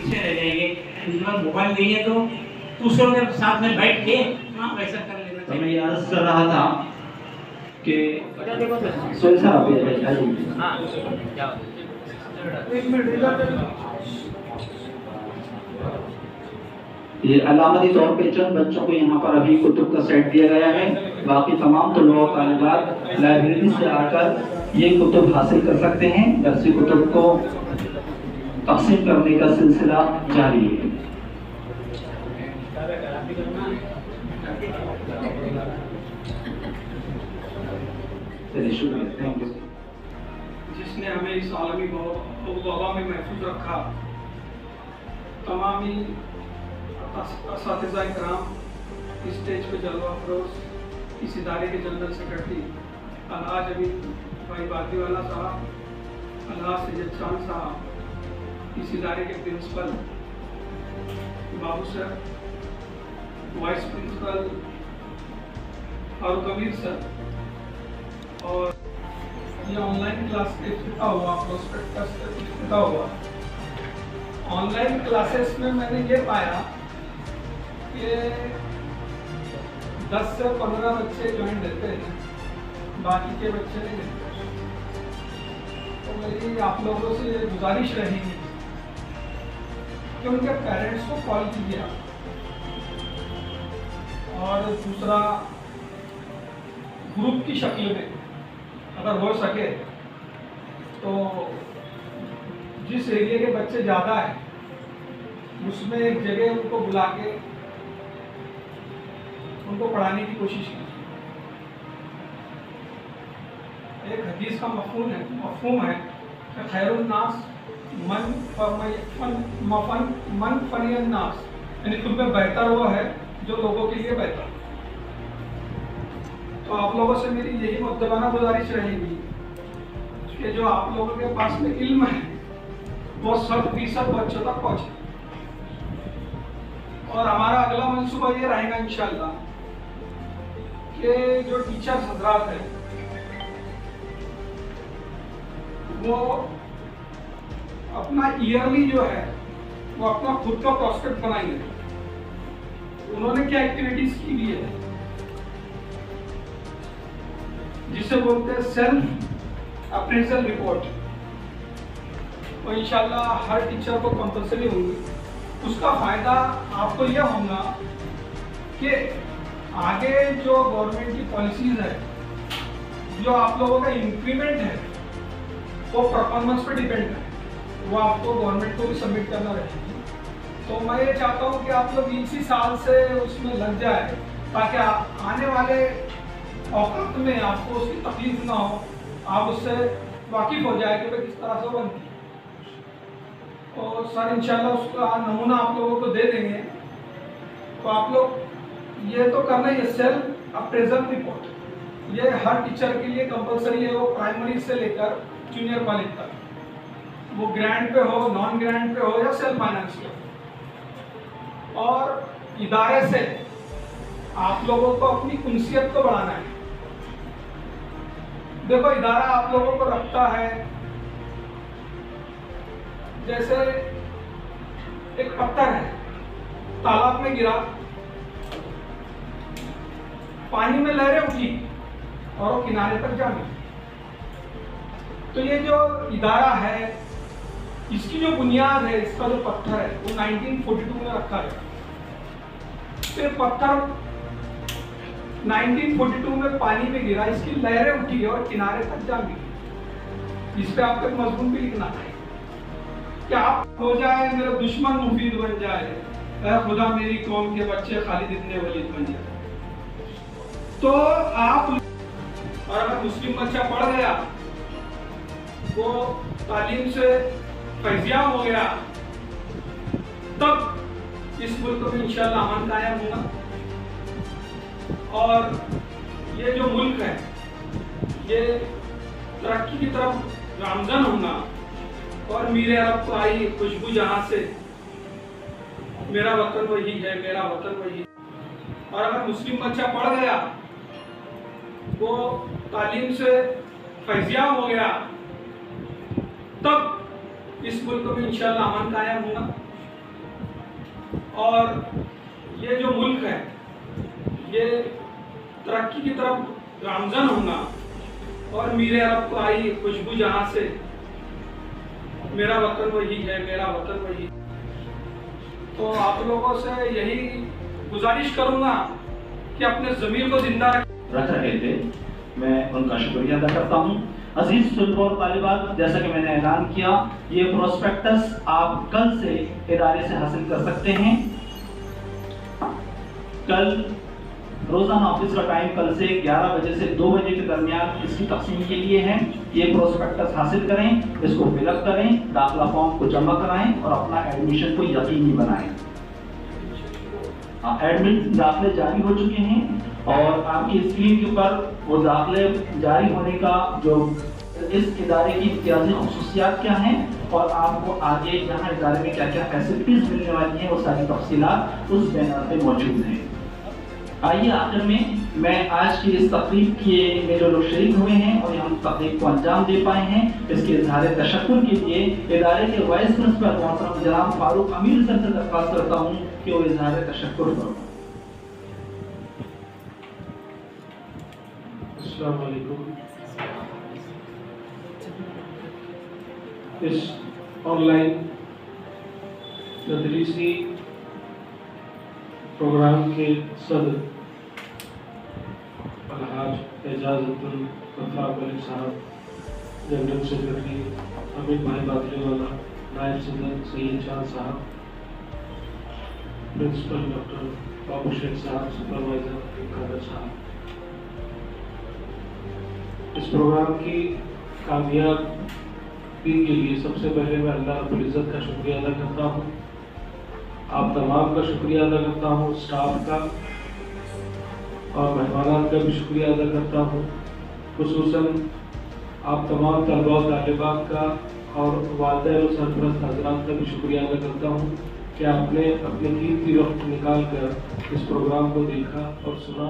पीछे रह जाएंगे। उनके पास मोबाइल नहीं है तो दूसरों के साथ में बैठ के आप ऐसा कर लेना तो मैं चाहिए। ये अर्ज कर रहा था कि सोहेल साहब आप इधर आ जाइए। हाँ क्या ये अलामती तौर पे चंद बच्चों को यहाँ पर अभी कुतुब का सेट दिया गया है। बाकी तमाम तलबा तालिबात लाइब्रेरी से आकर ये कुतुब हासिल कर सकते हैं। दरसी कुतुब को तक़सीम करने का सिलसिला जारी है। चलिए शुक्रिया, थैंक यू। जिसने हमें इस आलमी वबा में महफूज रखा, तमामी असातिज़ा कराम, स्टेज पे जलवा फरोज, इस इदारे के जनरल सेक्रेटरी अलहाज अमीन भाई बातीवाला साहब, अलहाज सैयद खान साहब, इस इदारे के प्रिंसिपल बाबू सर, वाइस प्रिंसिपल फारूक अमीर सर, और ये ऑनलाइन क्लास के इफ्तिताह हुआ, प्रोस्पेक्टस का इफ्तिताह हुआ। ऑनलाइन क्लासेस में मैंने ये पाया कि 10 से 15 बच्चे ज्वाइन देते हैं, बाकी के बच्चे नहीं देते। तो मेरी आप लोगों से ये गुजारिश रहेगी कि उनके पेरेंट्स को कॉल कीजिए आप। और दूसरा, ग्रुप की शक्ल में अगर हो सके तो जिस एरिया के बच्चे ज़्यादा हैं उसमें एक जगह उनको बुला के उनको पढ़ाने की कोशिश कीजिए। एक हदीस का मफ़हूम है कि खैरुन नास मन फनियन नास, यानी तुम में बेहतर वो है जो लोगों के लिए बेहतर। तो आप लोगों से मेरी यही मुद्दबाना गुजारिश रहेगी कि जो आप लोगों के पास में इल्म है वो 100% बच्चों तक पहुँचे। और हमारा अगला मंसूबा ये रहेगा इंशाल्लाह कि जो टीचर्स हजरात हैं वो अपना ईयरली जो है वो अपना खुद का प्रोस्पेक्ट बनाएंगे। उन्होंने क्या एक्टिविटीज की भी है जिसे बोलते हैं सेल्फ अप्रेजल रिपोर्ट, तो इंशाल्लाह हर टीचर को कंपल्सरी होगी। उसका फ़ायदा आपको यह होगा कि आगे जो गवर्नमेंट की पॉलिसीज़ है, जो आप लोगों का इंक्रीमेंट है वो परफॉर्मेंस पे डिपेंड है, वो आपको गवर्नमेंट को भी सबमिट करना रहेगी। तो मैं ये चाहता हूँ कि आप लोग इसी साल से उसमें लग जाए ताकि आने वाले औकात में आपको उसकी तकलीफ ना हो, आप उससे वाकिफ हो जाए कि भाई किस तरह से बनती है। और सर इंशाल्लाह उसका नमूना आप लोगों को दे देंगे। तो आप लोग ये तो करना ही है, सेल्फ अप्रेजल रिपोर्ट, ये हर टीचर के लिए कंपलसरी है, वो प्राइमरी से लेकर जूनियर कॉलेज तक, वो ग्रांट पे हो, नॉन ग्रांट पे हो या सेल्फ फाइनेंशियल। और इदारे से आप लोगों को अपनी कुंसियत को बढ़ाना है। देखो इदारा आप लोगों को रखता है जैसे एक पत्थर है, तालाब में गिरा, पानी में लहरें उठी और वो किनारे तक जा मिली। तो ये जो इदारा है इसकी जो बुनियाद है, इसका जो पत्थर है वो 1942 में रखा गया। फिर पत्थर 1942 में पानी में गिरा, इसकी लहरें उठी और किनारे तक जा मिली। इस पे आपको एक मजमून भी लिखना है कि आप हो जाए मेरा दुश्मन मुफीद बन जाए, ऐ खुदा मेरी कौम के बच्चे खालिद इब्ने वलीद बन जाए। तो आप और अगर मुस्लिम बच्चा पढ़ गया, वो तालीम से फैज़याब हो गया, तब इस मुल्क में इंशाअल्लाह अमन कायम होगा। और ये जो मुल्क है ये तरक्की की तरफ गामजन होगा। और मेरे अरब को आई खुशबू जहाँ से, मेरा वतन वही है, मेरा वतन वही है। और अगर मुस्लिम बच्चा पढ़ गया, वो तालीम से फैज़याब हो गया, तब इस मुल्क में इंशाअल्लाह अमन कायम होगा। और ये जो मुल्क है ये तरक्की की तरफ गामजन होगा और मेरे अरब को आई खुशबू जहाँ से, मेरा वतन वही है, मेरा वतन वही। तो आप लोगों से यही गुजारिश करूँगा कि अपने ज़मीर को जिंदा रख रहे थे, मैं उनका शुक्रिया अदा करता हूँ। अजीज तलबा और तालिबात, जैसा कि मैंने ऐलान किया, ये प्रोस्पेक्टस आप कल से इदारे से हासिल कर सकते हैं। कल रोजाना ऑफिस का टाइम कल से 11 बजे से 2 बजे के दरमियान इसकी तकसीम के लिए है। ये प्रोस्पेक्टस हासिल करें, इसको फिलअप करें, दाखिला फॉर्म को जमा कराएं और अपना एडमिशन को यकीनी बनाएं। एडमिट दाखिले जारी हो चुके हैं और आपकी स्क्रीन के ऊपर वो दाखिले जारी होने का जो इस इदारे की इम्तियाजी खुसूसियात क्या हैं और आपको आगे यहाँ इदारे में क्या क्या फैसिलिटीज मिलने वाली हैं, वो सारी तफसीलात उस बैनर पे मौजूद हैं। आइए आखिर में मैं आज की इस तकरीब में जो लोग शरीक हुए हैं और हम तकरीब को अंजाम दे पाए हैं, इसके इजहार तशक्कुर के लिए इदारे के वाइस प्रिंसिपल मोहतरम जनाब फारूक अमीर सर से दरख्वास्त करता हूँ कि वो इजहार तशक्कुर करो। अस्सलाम वालेकुम। इस ऑनलाइन तदरीसी प्रोग्राम के सदर अलहाज एजाजुद्दीन गफ्फार मलिक साहब, जनरल सेक्रेटरी अमित भाई बादलीवाला, नायब सदर सैयद चांद साहब, प्रिंसिपल डॉक्टर बाबू शेख साहब, सुपरवाइजर कादर साहब, इस प्रोग्राम की कामयाबी के लिए सबसे पहले मैं अल्लाह रब्बुल इज़्ज़त का शुक्रिया अदा करता हूँ। आप तमाम का शुक्रिया अदा करता हूँ, स्टाफ का और मेहमानान का भी शुक्रिया अदा करता हूँ। खुसूसन आप तमाम तलबा और तालिबात का और वालिदैन और सरपरस्त हज़रात का भी शुक्रिया अदा करता हूँ कि आपने अपने कीमती वक्त निकाल कर इस प्रोग्राम को देखा और सुना।